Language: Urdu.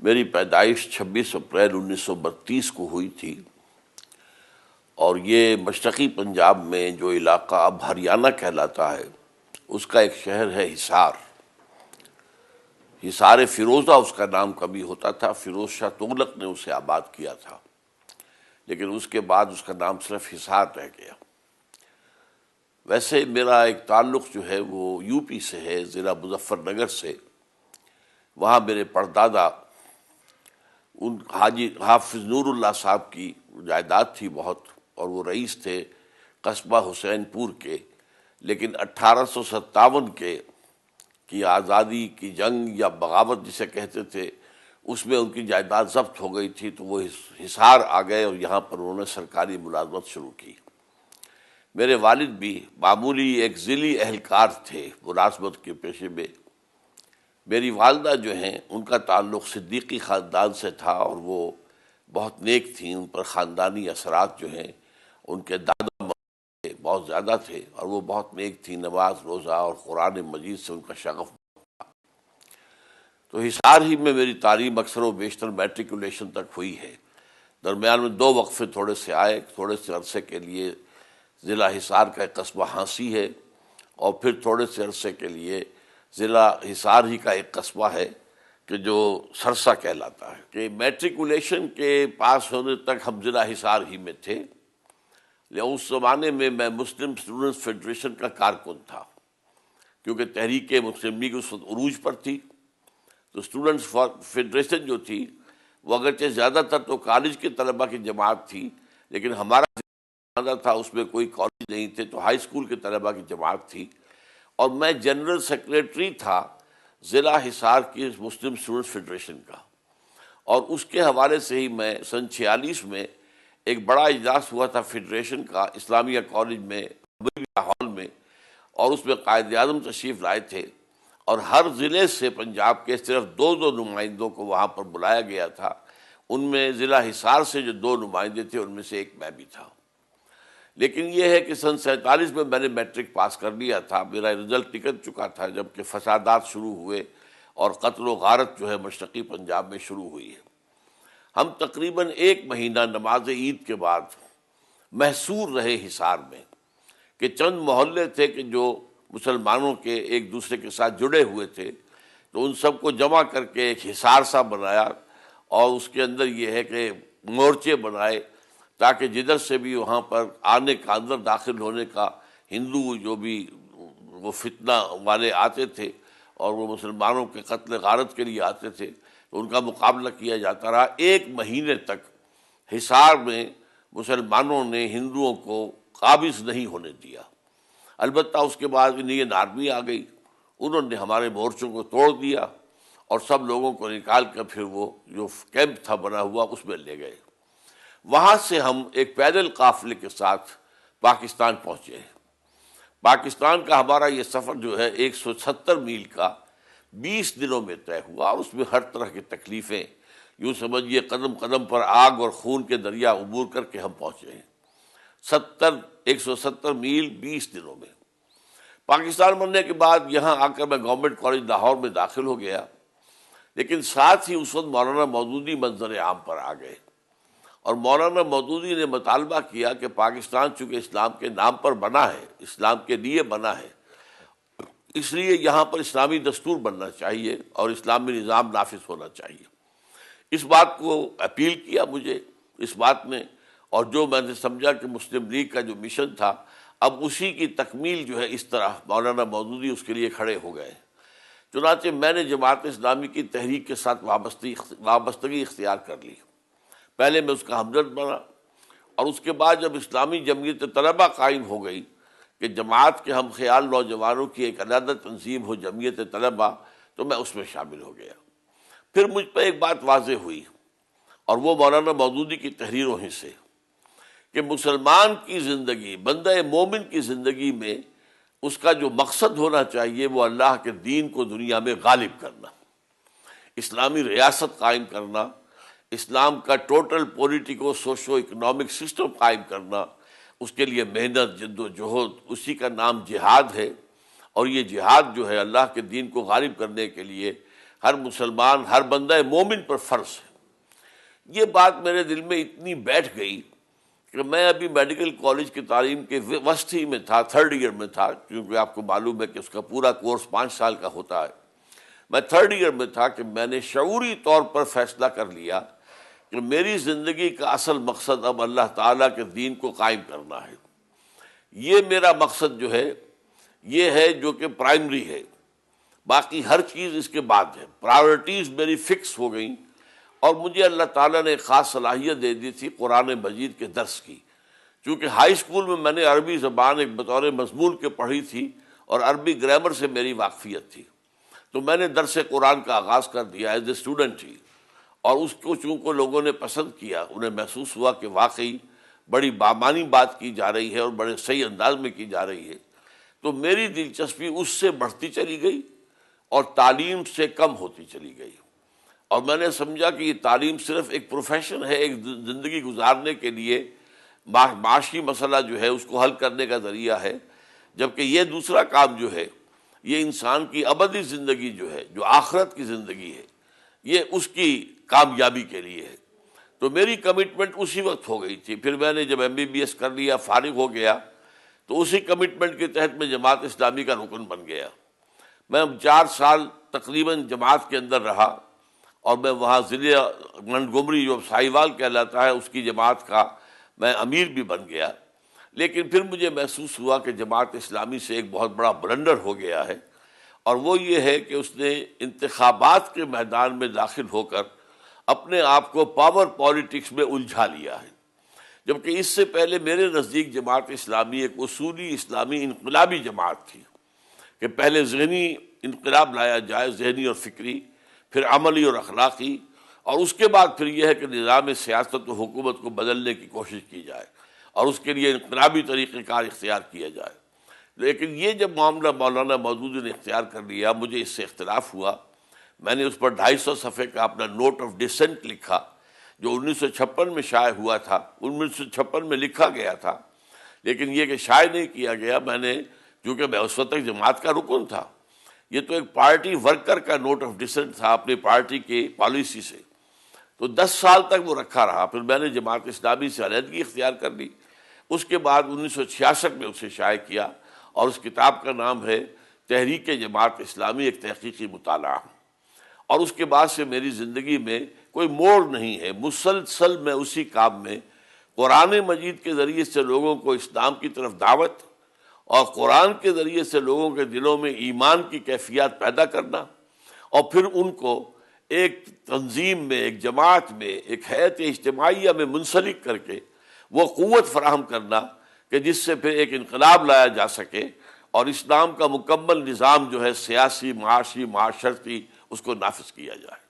میری پیدائش 26 اپریل 1932 کو ہوئی تھی، اور یہ مشرقی پنجاب میں جو علاقہ اب ہریانہ کہلاتا ہے اس کا ایک شہر ہے حصار۔ حصار فیروزہ اس کا نام کبھی ہوتا تھا، فیروز شاہ تغلق نے اسے آباد کیا تھا، لیکن اس کے بعد اس کا نام صرف حصار رہ گیا۔ ویسے میرا ایک تعلق جو ہے وہ یو پی سے ہے، ضلع مظفر نگر سے۔ وہاں میرے پردادا، ان حاجی حافظ نور اللہ صاحب کی جائیداد تھی بہت، اور وہ رئیس تھے قصبہ حسین پور کے، لیکن 1857 کی آزادی کی جنگ یا بغاوت جسے کہتے تھے، اس میں ان کی جائیداد ضبط ہو گئی تھی، تو وہ حصار آ گئے اور یہاں پر انہوں نے سرکاری ملازمت شروع کی۔ میرے والد بھی معمولی ایک ذیلی اہلکار تھے ملازمت کے پیشے میں۔ میری والدہ جو ہیں ان کا تعلق صدیقی خاندان سے تھا، اور وہ بہت نیک تھیں، ان پر خاندانی اثرات جو ہیں ان کے دادا بہت زیادہ تھے، اور وہ بہت نیک تھیں، نماز روزہ اور قرآن مجید سے ان کا شغف تھا۔ تو حصار ہی میں میری تعلیم اکثر و بیشتر میٹریکولیشن تک ہوئی ہے۔ درمیان میں 2 وقفے تھوڑے سے آئے، تھوڑے سے عرصے کے لیے ضلع حصار کا ایک قصبہ ہانسی ہے، اور پھر تھوڑے سے عرصے کے لیے ضلع حصار ہی کا ایک قصبہ ہے کہ جو سرسا کہلاتا ہے۔ کہ میٹریکولیشن کے پاس ہونے تک ہم ضلع حصار ہی میں تھے۔ اس زمانے میں مسلم اسٹوڈنٹس فیڈریشن کا کارکن تھا، کیونکہ تحریک مسلم لیگ اس وقت عروج پر تھی، تو اسٹوڈنٹس فیڈریشن جو تھی وہ اگرچہ زیادہ تر تو کالج کے طلباء کی جماعت تھی، لیکن ہمارا تھا اس میں کوئی کالج نہیں تھے، تو ہائی اسکول کے طلباء کی جماعت تھی، اور میں جنرل سیکریٹری تھا ضلع حصار کی مسلم اسٹوڈنٹس فیڈریشن کا۔ اور اس کے حوالے سے ہی میں سن 46 میں ایک بڑا اجلاس ہوا تھا فیڈریشن کا اسلامیہ کالج میں ہال میں، اور اس میں قائد اعظم تشریف لائے تھے، اور ہر ضلع سے پنجاب کے صرف 2 نمائندوں کو وہاں پر بلایا گیا تھا۔ ان میں ضلع حصار سے جو 2 نمائندے تھے ان میں سے ایک میں بھی تھا۔ لیکن یہ ہے کہ سن 47 میں نے میٹرک پاس کر لیا تھا، میرا رزلٹ نکل چکا تھا، جبکہ فسادات شروع ہوئے اور قتل و غارت جو ہے مشرقی پنجاب میں شروع ہوئی ہے۔ ہم تقریباً 1 مہینہ نماز عید کے بعد محصور رہے حصار میں، کہ چند محلے تھے کہ جو مسلمانوں کے ایک دوسرے کے ساتھ جڑے ہوئے تھے، تو ان سب کو جمع کر کے ایک حصار سا بنایا، اور اس کے اندر یہ ہے کہ مورچے بنائے، تاکہ جدھر سے بھی وہاں پر آنے کا، اندر داخل ہونے کا، ہندو جو بھی وہ فتنہ والے آتے تھے اور وہ مسلمانوں کے قتل غارت کے لیے آتے تھے، تو ان کا مقابلہ کیا جاتا رہا۔ 1 مہینے تک حصار میں مسلمانوں نے ہندوؤں کو قابض نہیں ہونے دیا۔ البتہ اس کے بعد انڈین آرمی آ گئی، انہوں نے ہمارے مورچوں کو توڑ دیا، اور سب لوگوں کو نکال کر پھر وہ جو کیمپ تھا بنا ہوا اس میں لے گئے۔ وہاں سے ہم ایک پیدل قافلے کے ساتھ پاکستان پہنچے۔ پاکستان کا ہمارا یہ سفر جو ہے 170 میل کا 20 دنوں میں طے ہوا، اور اس میں ہر طرح کی تکلیفیں، یوں سمجھیے قدم قدم پر آگ اور خون کے دریا عبور کر کے ہم پہنچے ہیں۔ 170 میل 20 دنوں میں۔ پاکستان بننے کے بعد یہاں آ کر میں گورنمنٹ کالج لاہور میں داخل ہو گیا، لیکن ساتھ ہی اس وقت مولانا مودودی منظر عام پر آ گئے، اور مولانا مودودی نے مطالبہ کیا کہ پاکستان چونکہ اسلام کے نام پر بنا ہے، اسلام کے لیے بنا ہے، اس لیے یہاں پر اسلامی دستور بننا چاہیے اور اسلامی نظام نافذ ہونا چاہیے۔ اس بات کو اپیل کیا مجھے اس بات میں، اور جو میں نے سمجھا کہ مسلم لیگ کا جو مشن تھا، اب اسی کی تکمیل جو ہے اس طرح مولانا مودودی اس کے لیے کھڑے ہو گئے۔ چنانچہ میں نے جماعت اسلامی کی تحریک کے ساتھ وابستگی اختیار کر لی۔ پہلے میں اس کا ہمدرد بنا، اور اس کے بعد جب اسلامی جمعیت طلبہ قائم ہو گئی کہ جماعت کے ہم خیال نوجوانوں کی ایک علیحدہ تنظیم ہو جمعیت طلبہ، تو میں اس میں شامل ہو گیا۔ پھر مجھ پہ ایک بات واضح ہوئی، اور وہ مولانا مودودی کی تحریروں ہی سے، کہ مسلمان کی زندگی، بندہ مومن کی زندگی میں اس کا جو مقصد ہونا چاہیے وہ اللہ کے دین کو دنیا میں غالب کرنا، اسلامی ریاست قائم کرنا، اسلام کا total politico socio economic system قائم کرنا، اس کے لیے محنت، جد و جہد، اسی کا نام جہاد ہے، اور یہ جہاد جو ہے اللہ کے دین کو غالب کرنے کے لیے ہر مسلمان، ہر بندہ مومن پر فرض ہے۔ یہ بات میرے دل میں اتنی بیٹھ گئی کہ میں ابھی میڈیکل کالج کی تعلیم کے وسط ہی میں تھا، 3rd ایئر میں تھا، کیونکہ آپ کو معلوم ہے کہ اس کا پورا کورس 5 سال کا ہوتا ہے۔ میں 3rd ایئر میں تھا کہ میں نے شعوری طور پر فیصلہ کر لیا کہ میری زندگی کا اصل مقصد اب اللہ تعالیٰ کے دین کو قائم کرنا ہے۔ یہ میرا مقصد جو ہے یہ ہے جو کہ پرائمری ہے، باقی ہر چیز اس کے بعد ہے۔ پرائیورٹیز میری فکس ہو گئیں، اور مجھے اللہ تعالیٰ نے ایک خاص صلاحیت دے دی تھی قرآن مجید کے درس کی، چونکہ ہائی اسکول میں نے عربی زبان ایک بطور مضمون کے پڑھی تھی اور عربی گرامر سے میری واقفیت تھی، تو میں نے درس قرآن کا آغاز کر دیا ایز اے اسٹوڈنٹ ہی، اور اس کو چونکہ لوگوں نے پسند کیا، انہیں محسوس ہوا کہ واقعی بڑی بامانی بات کی جا رہی ہے اور بڑے صحیح انداز میں کی جا رہی ہے، تو میری دلچسپی اس سے بڑھتی چلی گئی اور تعلیم سے کم ہوتی چلی گئی، اور میں نے سمجھا کہ یہ تعلیم صرف ایک پروفیشن ہے، ایک زندگی گزارنے کے لیے معاشی مسئلہ جو ہے اس کو حل کرنے کا ذریعہ ہے، جبکہ یہ دوسرا کام جو ہے یہ انسان کی ابدی زندگی جو ہے، جو آخرت کی زندگی ہے، یہ اس کی کامیابی کے لیے ہے۔ تو میری کمٹمنٹ اسی وقت ہو گئی تھی۔ پھر میں نے جب MBBS کر لیا، فارغ ہو گیا، تو اسی کمٹمنٹ کے تحت میں جماعت اسلامی کا رکن بن گیا۔ میں 4 سال تقریباً جماعت کے اندر رہا، اور میں وہاں ضلع منٹگومری جو ساہیوال کہلاتا ہے اس کی جماعت کا میں امیر بھی بن گیا۔ لیکن پھر مجھے محسوس ہوا کہ جماعت اسلامی سے ایک بہت بڑا بلنڈر ہو گیا ہے، اور وہ یہ ہے کہ اس نے انتخابات کے میدان میں داخل ہو کر اپنے آپ کو پاور پالیٹکس میں الجھا لیا ہے، جبکہ اس سے پہلے میرے نزدیک جماعت اسلامی ایک اصولی اسلامی انقلابی جماعت تھی کہ پہلے ذہنی انقلاب لایا جائے، ذہنی اور فکری، پھر عملی اور اخلاقی، اور اس کے بعد پھر یہ ہے کہ نظام سیاست و حکومت کو بدلنے کی کوشش کی جائے اور اس کے لیے انقلابی طریقہ کار اختیار کیا جائے۔ لیکن یہ جب معاملہ مولانا مودودی نے اختیار کر لیا، مجھے اس سے اختلاف ہوا۔ میں نے اس پر 250 صفحے کا اپنا نوٹ آف ڈسینٹ لکھا، جو 1956 میں شائع ہوا تھا، 1956 میں لکھا گیا تھا، لیکن یہ کہ شائع نہیں کیا گیا۔ میں نے، چونکہ میں اس وقت تک جماعت کا رکن تھا، یہ تو ایک پارٹی ورکر کا نوٹ آف ڈسینٹ تھا اپنی پارٹی کی پالیسی سے، تو 10 سال تک وہ رکھا رہا۔ پھر میں نے جماعت اسلامی سے علیحدگی اختیار کر لی۔ اس کے بعد 1966 میں اسے شائع کیا، اور اس کتاب کا نام ہے تحریک جماعت اسلامی، ایک تحقیقی مطالعہ، اور اس کے بعد سے میری زندگی میں کوئی موڑ نہیں ہے، مسلسل میں اسی کام میں قرآن مجید کے ذریعے سے لوگوں کو اسلام کی طرف دعوت، اور قرآن کے ذریعے سے لوگوں کے دلوں میں ایمان کی کیفیات پیدا کرنا، اور پھر ان کو ایک تنظیم میں، ایک جماعت میں، ایک ہیئت اجتماعیہ میں منسلک کر کے وہ قوت فراہم کرنا کہ جس سے پھر ایک انقلاب لایا جا سکے اور اسلام کا مکمل نظام جو ہے سیاسی، معاشی، معاشرتی، اس کو نافذ کیا جائے۔